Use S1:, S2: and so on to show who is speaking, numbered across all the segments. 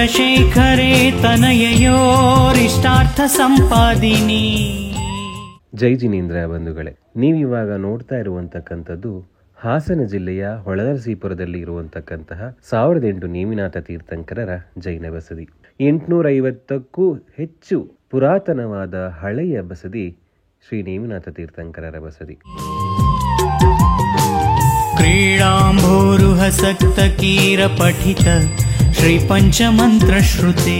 S1: ಚಂದ್ರಶೇಖರೇ ತನಯಯೋರಿಷ್ಟಾರ್ಥ ಸಂಪಾದಿನಿ.
S2: ಜೈ ಜಿನೇಂದ್ರ ಬಂಧುಗಳೇ, ನೀವಿವಾಗ ನೋಡ್ತಾ ಇರುವಂತಕ್ಕಂಥದ್ದು ಹಾಸನ ಜಿಲ್ಲೆಯ ಹೊಳೆನರಸೀಪುರದಲ್ಲಿ ಇರುವಂತಕ್ಕಂತಹ 1008 ನೇಮಿನಾಥ ತೀರ್ಥಂಕರರ ಜೈನ ಬಸದಿ. 850ಕ್ಕೂ ಹೆಚ್ಚು ಪುರಾತನವಾದ ಹಳೆಯ ಬಸದಿ ಶ್ರೀ ನೇಮಿನಾಥ ತೀರ್ಥಂಕರರ ಬಸದಿ.
S1: ಕ್ರೀಡಾಂಭೋರುಹ ಸಕ್ತಕೀರ ಪಠಿತ ಶ್ರೀ ಪಂಚಮಂತ್ರ ಶ್ರುತೆ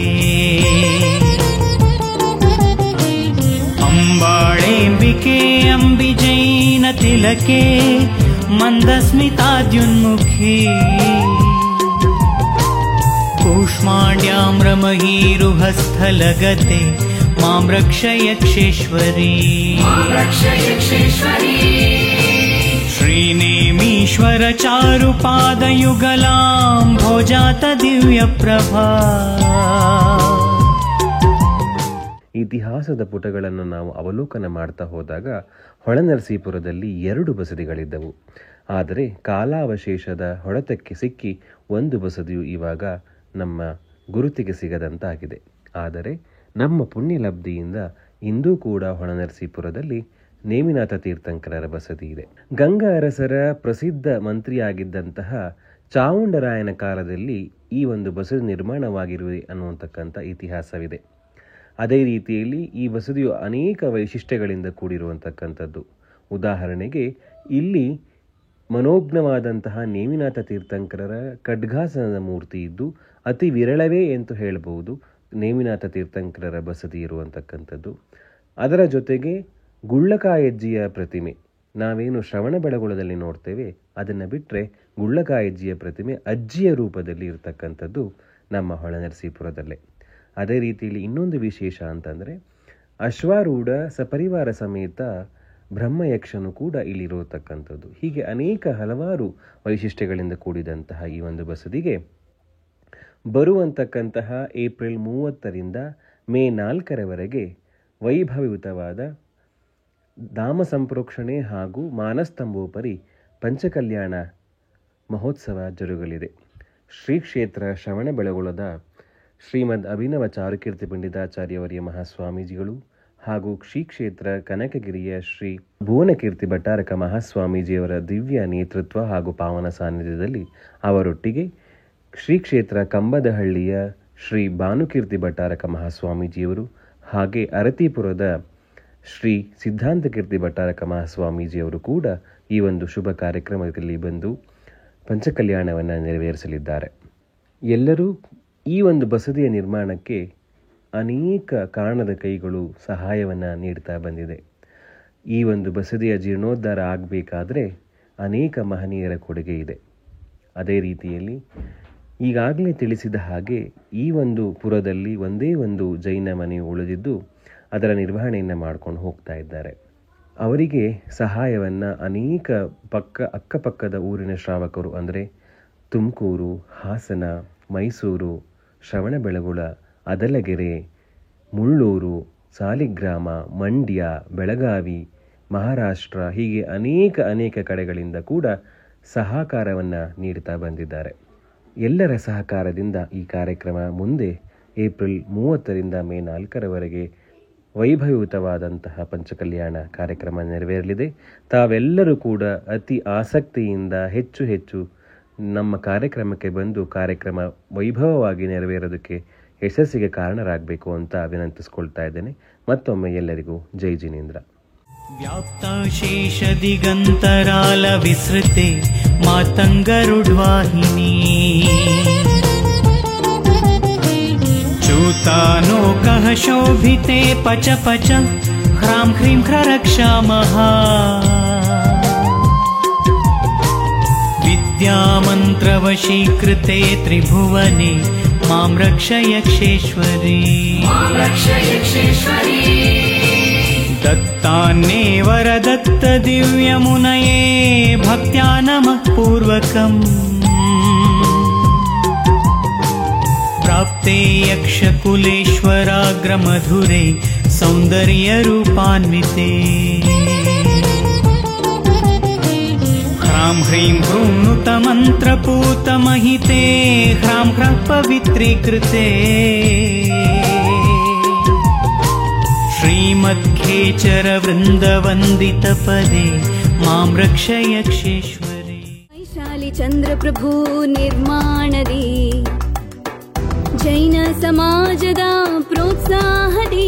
S1: ಅಂಬಾಳೇಂಬಿಕೆ ಅಂಬಿಜೈನ ತಿಲಕೆ ಮಂದಸ್ಮಿತಾದ್ಯುನ್ಮುಖಿ ಕೂಷ್ಮಾಂಡ್ಯಾಂ ರಮಹೀರುಹ ಸ್ಥಲಗತೆ ಮಾಂ ರಕ್ಷ ಯಕ್ಷೇಶ್ವರಿ. ಶ್ರೀನೇಮೀಶ್ವರ ಚಾರುಪಾದಯುಗಲಾಂ ಭೋಜಾತ ದಿವ್ಯ ಪ್ರಭಾ.
S2: ಇತಿಹಾಸದ ಪುಟಗಳನ್ನು ನಾವು ಅವಲೋಕನ ಮಾಡ್ತಾ ಹೋದಾಗ ಹೊಳೆನರಸೀಪುರದಲ್ಲಿ 2 ಬಸದಿಗಳಿದ್ದವು. ಆದರೆ ಕಾಲಾವಶೇಷದ ಹೊಡೆತಕ್ಕೆ ಸಿಕ್ಕಿ ಒಂದು ಬಸದಿಯು ಇವಾಗ ನಮ್ಮ ಗುರುತಿಗೆ ಸಿಗದಂತಾಗಿದೆ. ಆದರೆ ನಮ್ಮ ಪುಣ್ಯಲಬ್ಧಿಯಿಂದ ಇಂದೂ ಕೂಡ ಹೊಳೆನರಸೀಪುರದಲ್ಲಿ ನೇಮಿನಾಥ ತೀರ್ಥಂಕರರ ಬಸದಿ ಇದೆ. ಗಂಗಾ ಅರಸರ ಪ್ರಸಿದ್ಧ ಮಂತ್ರಿಯಾಗಿದ್ದಂತಹ ಚಾವುಂಡರಾಯನ ಕಾಲದಲ್ಲಿ ಈ ಒಂದು ಬಸದಿ ನಿರ್ಮಾಣವಾಗಿರುವೆ ಅನ್ನುವಂತಕ್ಕಂಥ ಇತಿಹಾಸವಿದೆ. ಅದೇ ರೀತಿಯಲ್ಲಿ ಈ ಬಸದಿಯು ಅನೇಕ ವೈಶಿಷ್ಟ್ಯಗಳಿಂದ ಕೂಡಿರುವಂತಕ್ಕಂಥದ್ದು. ಉದಾಹರಣೆಗೆ ಇಲ್ಲಿ ಮನೋಜ್ಞವಾದಂತಹ ನೇಮಿನಾಥ ತೀರ್ಥಂಕರರ ಖಡ್ಗಾಸನದ ಮೂರ್ತಿ ಇದ್ದು ಅತಿ ವಿರಳವೇ ಎಂದು ಹೇಳಬಹುದು ನೇಮಿನಾಥ ತೀರ್ಥಂಕರರ ಬಸದಿ ಇರುವಂತಕ್ಕಂಥದ್ದು. ಅದರ ಜೊತೆಗೆ ಗುಳ್ಳಕಾಯಜ್ಜಿಯ ಪ್ರತಿಮೆ ನಾವೇನು ಶ್ರವಣಬೆಳಗೊಳದಲ್ಲಿ ನೋಡ್ತೇವೆ, ಅದನ್ನು ಬಿಟ್ಟರೆ ಗುಳ್ಳಕಾಯಜ್ಜಿಯ ಪ್ರತಿಮೆ ಅಜ್ಜಿಯ ರೂಪದಲ್ಲಿ ಇರತಕ್ಕಂಥದ್ದು ನಮ್ಮ ಹೊಳೆನರಸೀಪುರದಲ್ಲೇ. ಅದೇ ರೀತಿಯಲ್ಲಿ ಇನ್ನೊಂದು ವಿಶೇಷ ಅಂತಂದರೆ ಅಶ್ವಾರೂಢ ಸಪರಿವಾರ ಸಮೇತ ಬ್ರಹ್ಮಯಕ್ಷನು ಕೂಡ ಇಲ್ಲಿರತಕ್ಕಂಥದ್ದು. ಹೀಗೆ ಹಲವಾರು ವೈಶಿಷ್ಟ್ಯಗಳಿಂದ ಕೂಡಿದಂತಹ ಈ ಒಂದು ಬಸದಿಗೆ ಬರುವಂತಕ್ಕಂತಹ ಏಪ್ರಿಲ್ 30ರಿಂದ ಮೇ 4ರವರೆಗೆ ವೈಭವಯುತವಾದ ಧಾಮ ಸಂಪ್ರೋಕ್ಷಣೆ ಹಾಗೂ ಮಾನಸ್ತಂಭೋಪರಿ ಪಂಚಕಲ್ಯಾಣ ಮಹೋತ್ಸವ ಜರುಗಲಿದೆ. ಶ್ರೀ ಕ್ಷೇತ್ರ ಶ್ರವಣಬೆಳಗೊಳದ ಶ್ರೀಮದ್ ಅಭಿನವ ಚಾರುಕೀರ್ತಿ ಪಂಡಿತಾಚಾರ್ಯವರ್ಯ ಮಹಾಸ್ವಾಮೀಜಿಗಳು ಹಾಗೂ ಶ್ರೀ ಕ್ಷೇತ್ರ ಕನಕಗಿರಿಯ ಶ್ರೀ ಭುವನಕೀರ್ತಿ ಭಟ್ಟಾರಕ ಮಹಾಸ್ವಾಮೀಜಿಯವರ ದಿವ್ಯ ನೇತೃತ್ವ ಹಾಗೂ ಪಾವನ ಸಾನ್ನಿಧ್ಯದಲ್ಲಿ ಅವರೊಟ್ಟಿಗೆ ಶ್ರೀ ಕ್ಷೇತ್ರ ಕಂಬದಹಳ್ಳಿಯ ಶ್ರೀ ಭಾನುಕೀರ್ತಿ ಭಟ್ಟಾರಕ ಮಹಾಸ್ವಾಮೀಜಿಯವರು ಹಾಗೆ ಅರತೀಪುರದ ಶ್ರೀ ಸಿದ್ಧಾಂತಕೀರ್ತಿ ಭಟ್ಟಾರಕ ಮಹಾಸ್ವಾಮೀಜಿಯವರು ಕೂಡ ಈ ಒಂದು ಶುಭ ಕಾರ್ಯಕ್ರಮದಲ್ಲಿ ಬಂದು ಪಂಚಕಲ್ಯಾಣವನ್ನು ನೆರವೇರಿಸಲಿದ್ದಾರೆ. ಎಲ್ಲರೂ ಈ ಒಂದು ಬಸದಿಯ ನಿರ್ಮಾಣಕ್ಕೆ ಅನೇಕ ಕಾರಣದ ಕೈಗಳು ಸಹಾಯವನ್ನು ನೀಡ್ತಾ ಬಂದಿದೆ. ಈ ಒಂದು ಬಸದಿಯ ಜೀರ್ಣೋದ್ಧಾರ ಆಗಬೇಕಾದ್ರೆ ಅನೇಕ ಮಹನೀಯರ ಕೊಡುಗೆ ಇದೆ. ಅದೇ ರೀತಿಯಲ್ಲಿ ಈಗಾಗಲೇ ತಿಳಿಸಿದ ಹಾಗೆ ಈ ಒಂದು ಪುರದಲ್ಲಿ ಒಂದೇ ಒಂದು ಜೈನ ಮನೆ ಉಳಿದಿದ್ದು ಅದರ ನಿರ್ವಹಣೆಯನ್ನು ಮಾಡ್ಕೊಂಡು ಹೋಗ್ತಾ ಇದ್ದಾರೆ. ಅವರಿಗೆ ಸಹಾಯವನ್ನು ಅನೇಕ ಅಕ್ಕಪಕ್ಕದ ಊರಿನ ಶ್ರಾವಕರು ಅಂದರೆ ತುಮಕೂರು, ಹಾಸನ, ಮೈಸೂರು, ಶ್ರವಣಬೆಳಗೊಳ, ಅದಲಗೆರೆ, ಮುಳ್ಳೂರು, ಸಾಲಿಗ್ರಾಮ, ಮಂಡ್ಯ, ಬೆಳಗಾವಿ, ಮಹಾರಾಷ್ಟ್ರ ಹೀಗೆ ಅನೇಕ ಕಡೆಗಳಿಂದ ಕೂಡ ಸಹಕಾರವನ್ನು ನೀಡ್ತಾ ಬಂದಿದ್ದಾರೆ. ಎಲ್ಲರ ಸಹಕಾರದಿಂದ ಈ ಕಾರ್ಯಕ್ರಮ ಮುಂದೆ ಏಪ್ರಿಲ್ 30ರಿಂದ ಮೇ 4ರವರೆಗೆ ವೈಭವಯುತವಾದಂತಹ ಪಂಚಕಲ್ಯಾಣ ಕಾರ್ಯಕ್ರಮ ನೆರವೇರಲಿದೆ. ತಾವೆಲ್ಲರೂ ಕೂಡ ಅತಿ ಆಸಕ್ತಿಯಿಂದ ಹೆಚ್ಚು ನಮ್ಮ ಕಾರ್ಯಕ್ರಮಕ್ಕೆ ಬಂದು ಕಾರ್ಯಕ್ರಮ ವೈಭವವಾಗಿ ನೆರವೇರೋದಕ್ಕೆ ಯಶಸ್ಸಿಗೆ ಕಾರಣರಾಗಬೇಕು ಅಂತ ವಿನಂತಿಸ್ಕೊಳ್ತಾ ಇದ್ದೇನೆ. ಮತ್ತೊಮ್ಮೆ ಎಲ್ಲರಿಗೂ ಜೈ ಜಿನೇಂದ್ರ.
S1: ವ್ಯಾಪ್ತಾಶೇಷ ದಿಗಂತರಾಲ ವಿಸೃತೆ ಮಾತಂಗರುಡ್ವಾಹಿನಿ ಚೂತಾನೋಕಃ ಶೋಭಿತೆ ಪಚ ಪಚ ಹ್ರಾಂ ಹ್ರೀಂ ಕ್ರರಕ್ಷಾಮಃ ವಿದ್ಯಾಮಂತ್ರವಶೀಕೃತೆ ತ್ರಿಭುವನೆ ಮಾಂ ರಕ್ಷ ಯಕ್ಷೇಶ್ವರಿ. ದತ್ತಾನ್ನೇ ವರದತ್ತ ದಿವ್ಯಮುನಯೇ ಭಕ್ತ್ಯಾ ನಮಃ ಪೂರ್ವಕಂ ಪ್ರಾಪ್ತೆ ಯಕ್ಷಕುಲೇಶ್ವರಾಗ್ರಮಧುರೆ ಸೌಂದರ್ಯರೂಪಾನ್ವಿತೆ ಹ್ರಾಂ ಹ್ರೀಂ ಹ್ರೂಂ ನುತ ಮಂತ್ರಪೂತಮಹಿತೆ ಹ್ರಾಂ प्रपवित्रीकृते श्रीमद्खेचरवृन्दवन्दितपदे मां रक्ष यक्षेश्वरी।
S3: वैशाली चन्द्रप्रभु निर्माणदे जैन समाजदा प्रोत्साहदे